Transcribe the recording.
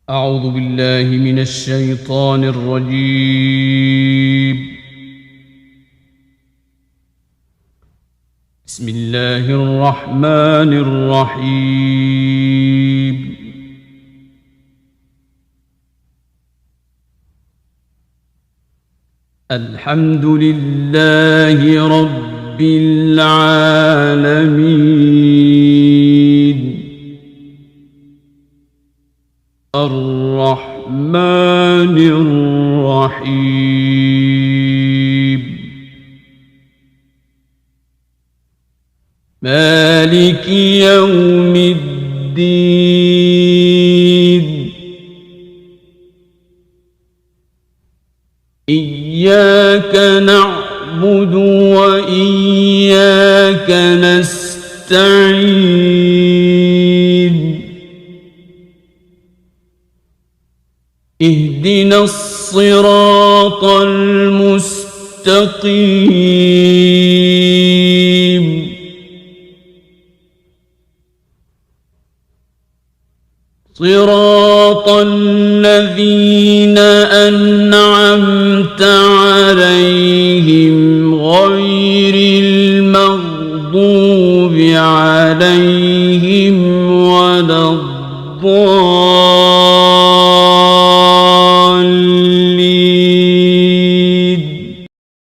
أعوذ بالله من الشيطان الرجيم. بسم الله الرحمن الرحيم. الحمد لله رب العالمين الرحمن الرحيم مالك يوم الدين إياك نعبد وإياك نستعين اهدنا الصراط المستقيم صراط الذين أنعمت عليهم غير المغضوب عليهم ولا الضالين